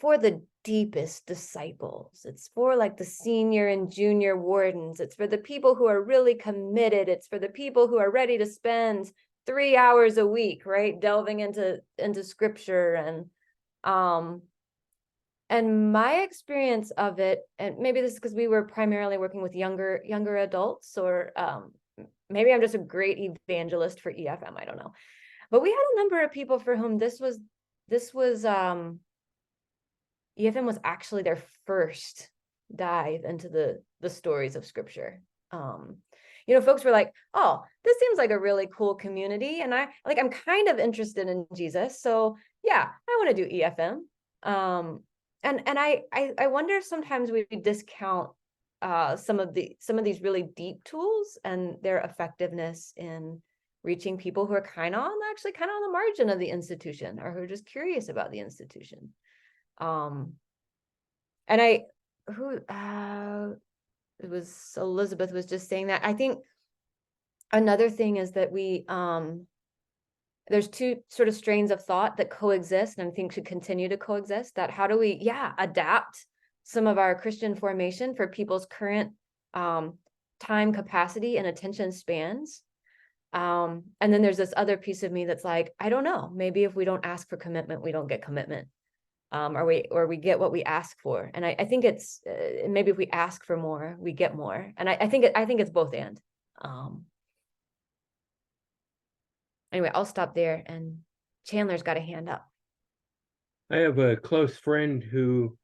for the deepest disciples. It's for like the senior and junior wardens. It's for the people who are really committed. It's for the people who are ready to spend 3 hours a week, right, delving into scripture. And my experience of it, and maybe this is because we were primarily working with younger adults, or maybe I'm just a great evangelist for EFM, I don't know. But we had a number of people for whom this was EFM was actually their first dive into the stories of scripture. Folks were like, oh, this seems like a really cool community, and I'm kind of interested in Jesus, so yeah, I want to do EFM. And I wonder if sometimes we discount some of these really deep tools and their effectiveness in reaching people who are actually kind of on the margin of the institution, or who are just curious about the institution. And it was Elizabeth was just saying that. I think another thing is that there's two sort of strains of thought that coexist, and I think should continue to coexist. That how do we, adapt some of our Christian formation for people's current time capacity and attention spans. And then there's this other piece of me that's like, I don't know, maybe if we don't ask for commitment, we don't get commitment. Or we get what we ask for. And I think it's maybe if we ask for more, we get more. And I think it's both and. Anyway, I'll stop there, and Chandler's got a hand up. I have a close friend who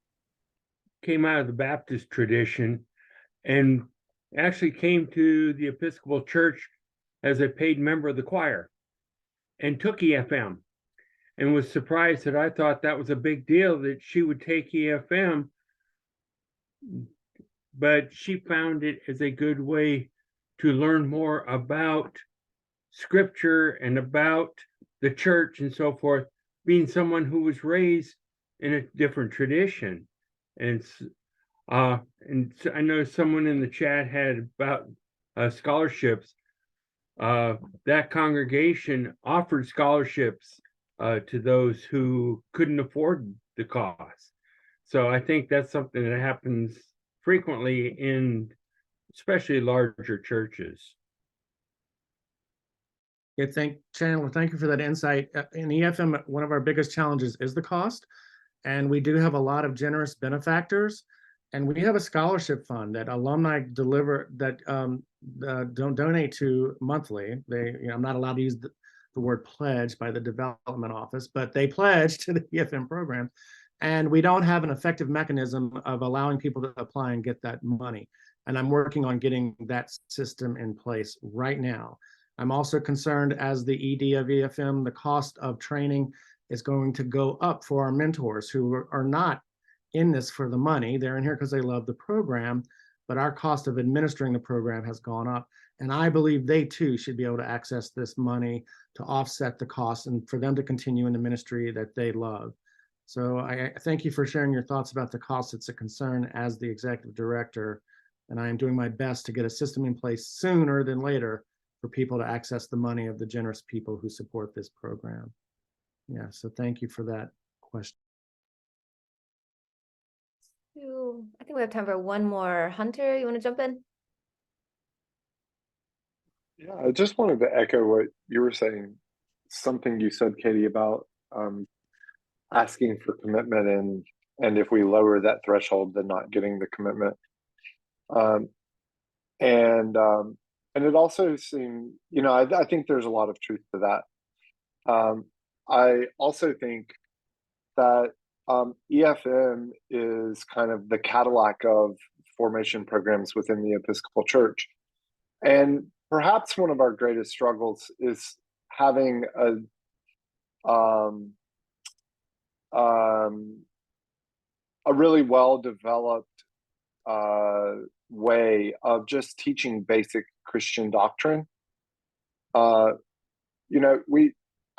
came out of the Baptist tradition and actually came to the Episcopal Church as a paid member of the choir and took EFM, and was surprised that I thought that was a big deal that she would take EFM, but she found it as a good way to learn more about Scripture and about the church and so forth, being someone who was raised in a different tradition. And I know someone in the chat had about scholarships. That congregation offered scholarships to those who couldn't afford the cost. So I think that's something that happens frequently in especially larger churches. Yeah, Chandler, thank you for that insight. In EFM, one of our biggest challenges is the cost. And we do have a lot of generous benefactors. And we have a scholarship fund that alumni donate to monthly. I'm not allowed to use the word pledge by the development office, but they pledge to the EFM program. And we don't have an effective mechanism of allowing people to apply and get that money. And I'm working on getting that system in place right now. I'm also concerned, as the ED of EFM, the cost of training is going to go up for our mentors who are not in this for the money. They're in here because they love the program, but our cost of administering the program has gone up. And I believe they too should be able to access this money to offset the cost and for them to continue in the ministry that they love. So I thank you for sharing your thoughts about the cost. It's a concern as the executive director, and I am doing my best to get a system in place sooner than later for people to access the money of the generous people who support this program. Yeah, so thank you for that question. I think we have time for one more. Hunter, you want to jump in? Yeah, I just wanted to echo what you were saying. Something you said, Katie, about asking for commitment and if we lower that threshold, then not getting the commitment. And it also seemed, I think there's a lot of truth to that. I also think that EFM is kind of the Cadillac of formation programs within the Episcopal Church. And perhaps one of our greatest struggles is having a really well-developed way of just teaching basic Christian doctrine.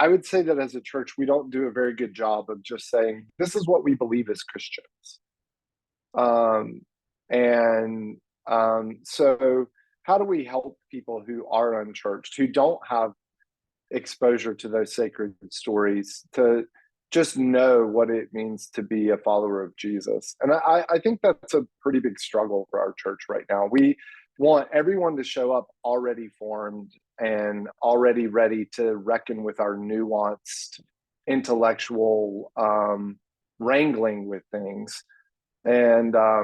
I would say that as a church, we don't do a very good job of just saying, this is what we believe as Christians. So how do we help people who are unchurched, who don't have exposure to those sacred stories, to just know what it means to be a follower of Jesus? And I think that's a pretty big struggle for our church right now. We want everyone to show up already formed and already ready to reckon with our nuanced intellectual wrangling with things. And I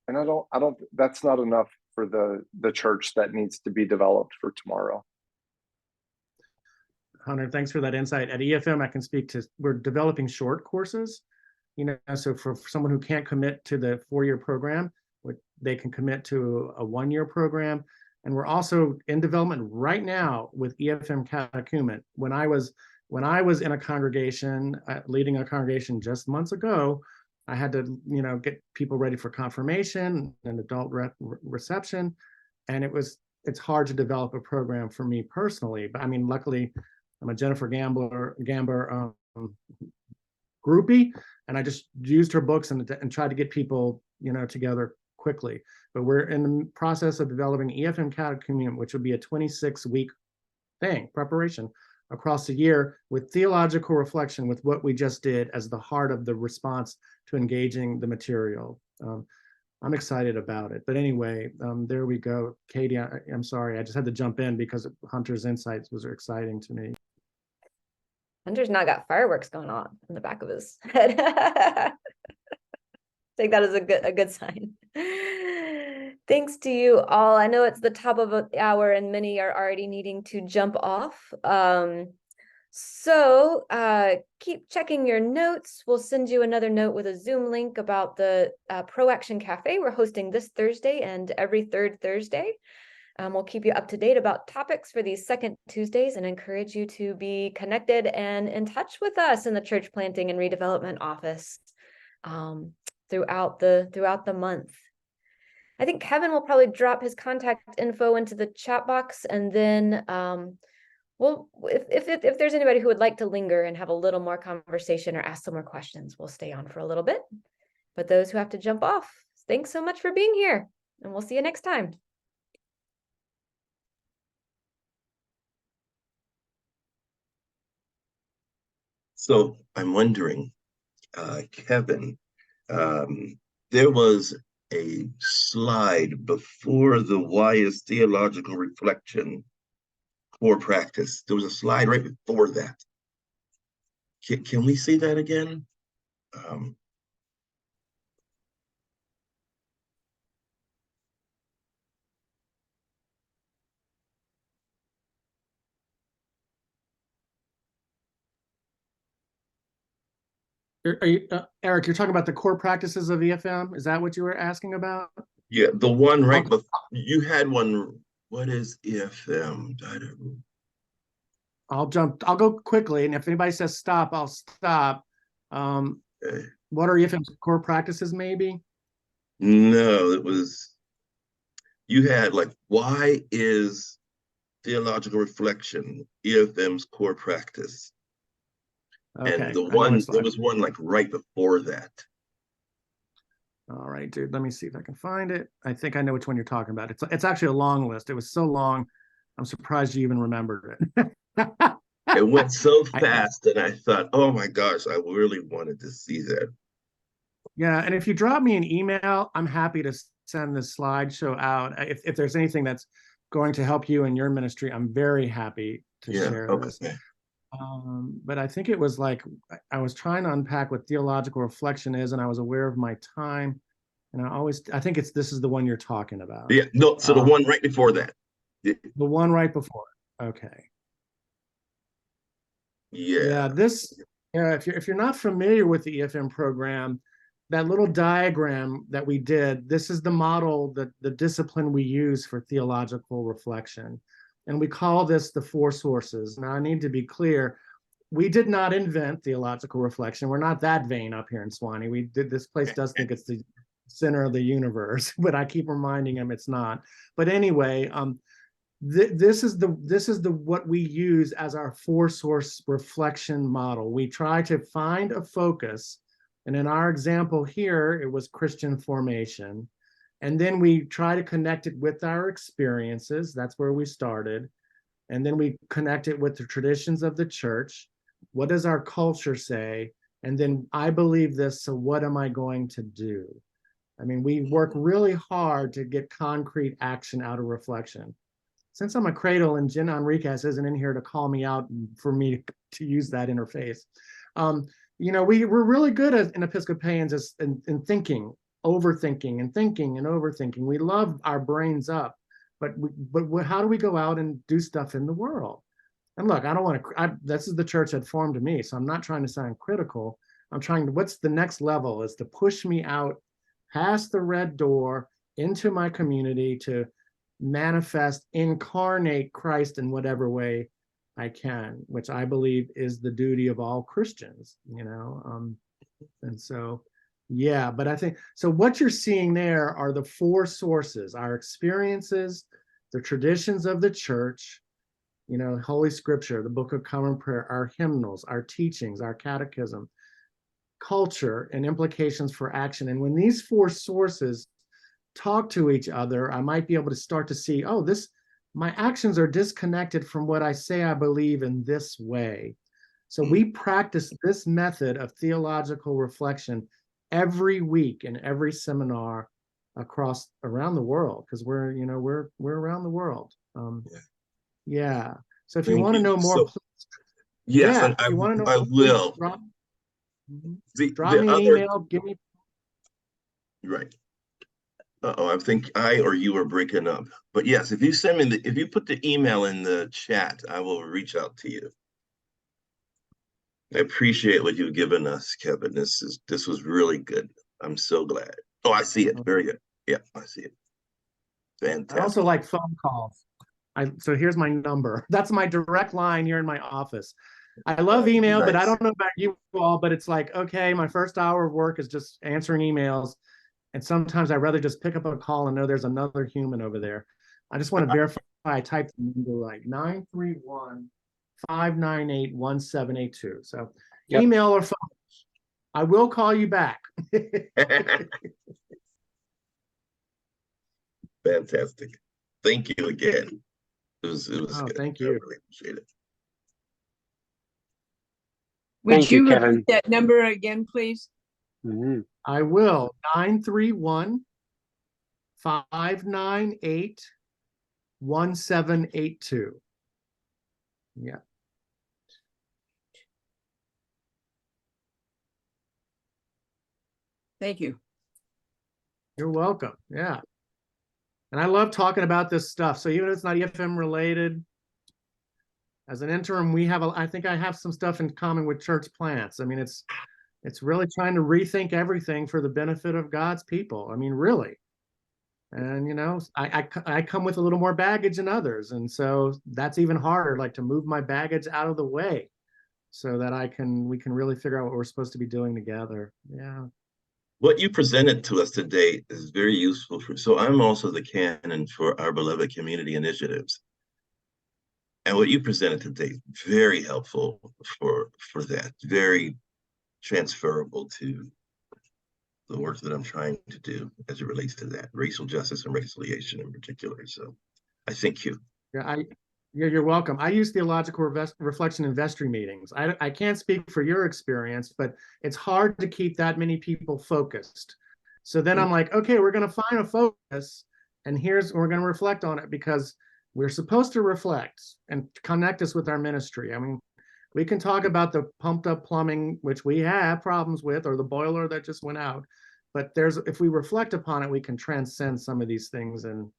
don't, that's not enough for the church that needs to be developed for tomorrow. Hunter, thanks for that insight. At EFM, I can speak to, we're developing short courses, so for someone who can't commit to the 4-year program, they can commit to a 1-year program. And we're also in development right now with EFM catechumen. When I was in a congregation, leading a congregation just months ago, I had to, get people ready for confirmation and adult reception. And it was it's hard to develop a program for me personally. But I mean, luckily, I'm a Jennifer Gamber groupie, and I just used her books and tried to get people, together quickly. But we're in the process of developing EFM Catechumen, which would be a 26-week thing, preparation across the year with theological reflection, with what we just did as the heart of the response to engaging the material. I'm excited about it. But anyway, there we go. Katie, I'm sorry, I just had to jump in because Hunter's insights was exciting to me. Hunter's not got fireworks going on in the back of his head. Take that as a good sign. Thanks to you all. I know it's the top of the hour and many are already needing to jump off. So keep checking your notes. We'll send you another note with a Zoom link about the Pro Action Cafe we're hosting this Thursday and every third Thursday. We'll keep you up to date about topics for these second Tuesdays and encourage you to be connected and in touch with us in the Church Planting and Redevelopment Office throughout the month. I think Kevin will probably drop his contact info into the chat box, and then well, if there's anybody who would like to linger and have a little more conversation or ask some more questions, we'll stay on for a little bit. But those who have to jump off, thanks so much for being here, and we'll see you next time. So I'm wondering, Kevin, there was a slide before the why is theological reflection core practice. There was a slide right before that. Can we see that again? Are you, Eric, you're talking about the core practices of EFM? Is that what you were asking about? Yeah, the one right before. You had one. What is EFM? I'll go quickly, and if anybody says stop, I'll stop. Okay. What are EFM's core practices, maybe? No, it was, you had like, why is theological reflection EFM's core practice? Okay, and there was one like right before that. All right, dude, let me see if I can find it. I think I know which one you're talking about. It's actually a long list. It was so long, I'm surprised you even remembered it. It went so fast, and I thought, oh my gosh, I really wanted to see that. Yeah, and if you drop me an email, I'm happy to send the slideshow out. If there's anything that's going to help you in your ministry, I'm very happy to share this. But I think it was like, I was trying to unpack what theological reflection is, and I was aware of my time. And I think this is the one you're talking about. Yeah, no, so the one right before that. The one right before. Okay. Yeah. If you're not familiar with the EFM program, that little diagram that we did, this is the model, the discipline we use for theological reflection. And we call this the four sources. Now, I need to be clear, we did not invent theological reflection. We're not that vain up here in Swanee. This place does think it's the center of the universe, but I keep reminding them it's not. But anyway, this is what we use as our four source reflection model. We try to find a focus, and in our example here, it was Christian formation. And then we try to connect it with our experiences. That's where we started. And then we connect it with the traditions of the church. What does our culture say? And then I believe this, so what am I going to do? I mean, we work really hard to get concrete action out of reflection. Since I'm a cradle and Jen Enriquez isn't in here to call me out for me to use that interface, we're really good in Episcopalians in thinking, overthinking and thinking and overthinking. We love our brains up, but how do we go out and do stuff in the world? And look, I don't want to, this is the church that formed me, so I'm not trying to sound critical. I'm trying to, what's the next level is to push me out past the red door into my community to manifest, incarnate Christ in whatever way I can, which I believe is the duty of all Christians, and so, yeah, but I think, so what you're seeing there are the four sources: our experiences, the traditions of the church, Holy Scripture, the Book of Common Prayer, our hymnals, our teachings, our catechism, culture, and implications for action. And when these four sources talk to each other, I might be able to start to see, oh, my actions are disconnected from what I say I believe in this way. So we practice this method of theological reflection every week in every seminar around the world, because we're around the world. Yeah. So if you want to know more, yes, yeah, if you want to know I more, will. drop The me an email. Give me. Right. I think I or you are breaking up. But yes, if you put the email in the chat, I will reach out to you. I appreciate what you've given us, Kevin. This was really good. I'm so glad. Oh, I see it. Very good. Yeah, I see it. Fantastic. I also like phone calls. So here's my number. That's my direct line here in my office. I love email, but I don't know about you all, but it's like, okay, my first hour of work is just answering emails. And sometimes I'd rather just pick up a call and know there's another human over there. I just want to verify I typed the number right, 931-598-1782. So email or phone. I will call you back. Fantastic. Thank you again. It was good. Thank you. I really appreciate it. Thank you, Kevin. That number again, please? I will. 931-598-1782. Yeah. Thank you. You're welcome. Yeah. And I love talking about this stuff. So even if it's not EFM related, as an interim, I think I have some stuff in common with church plants. I mean, it's really trying to rethink everything for the benefit of God's people. I mean, really. And, I come with a little more baggage than others. And so that's even harder, like to move my baggage out of the way so that we can really figure out what we're supposed to be doing together. Yeah. What you presented to us today is very useful so I'm also the canon for Our Beloved Community Initiatives. And what you presented today, very helpful for that, very transferable to the work that I'm trying to do as it relates to that, racial justice and reconciliation in particular. So I thank you. Yeah, you're welcome. I use theological reflection in vestry meetings. I can't speak for your experience, but it's hard to keep that many people focused. So then I'm like, okay, we're going to find a focus, and we're going to reflect on it, because we're supposed to reflect and connect us with our ministry. I mean, we can talk about the pumped up plumbing, which we have problems with, or the boiler that just went out. But if we reflect upon it, we can transcend some of these things and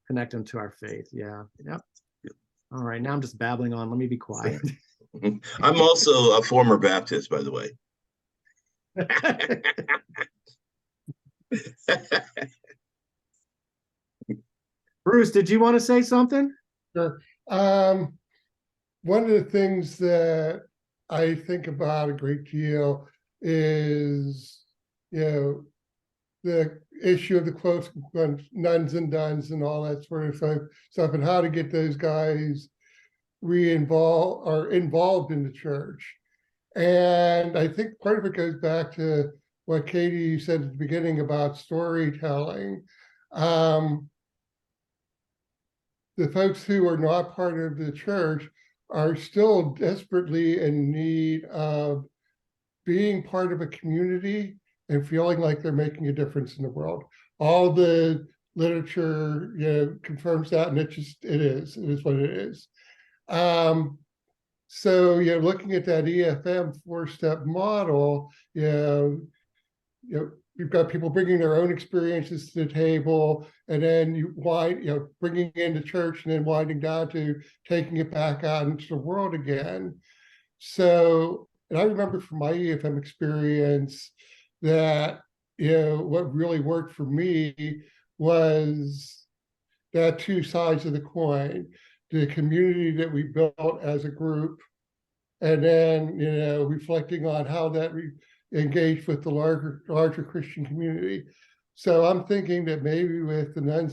connect them to our faith. Yeah. Yep. All right. Now I'm just babbling on. Let me be quiet. I'm also a former Baptist, by the way. Bruce, did you want to say something? Sure. One of the things that I think about a great deal is, the issue of the close nuns and duns and all that sort of stuff, and how to get those guys involved in the church. And I think part of it goes back to what Katie said at the beginning about storytelling. The folks who are not part of the church are still desperately in need of being part of a community and feeling like they're making a difference in the world. All the literature, confirms that, and it is what it is. So, looking at that EFM 4-step model, you've got people bringing their own experiences to the table, and then bringing into church, and then winding down to taking it back out into the world again. So, and I remember from my EFM experience that, what really worked for me was that two sides of the coin, the community that we built as a group, and then, reflecting on how that engaged with the larger Christian community. So I'm thinking that maybe with the nuns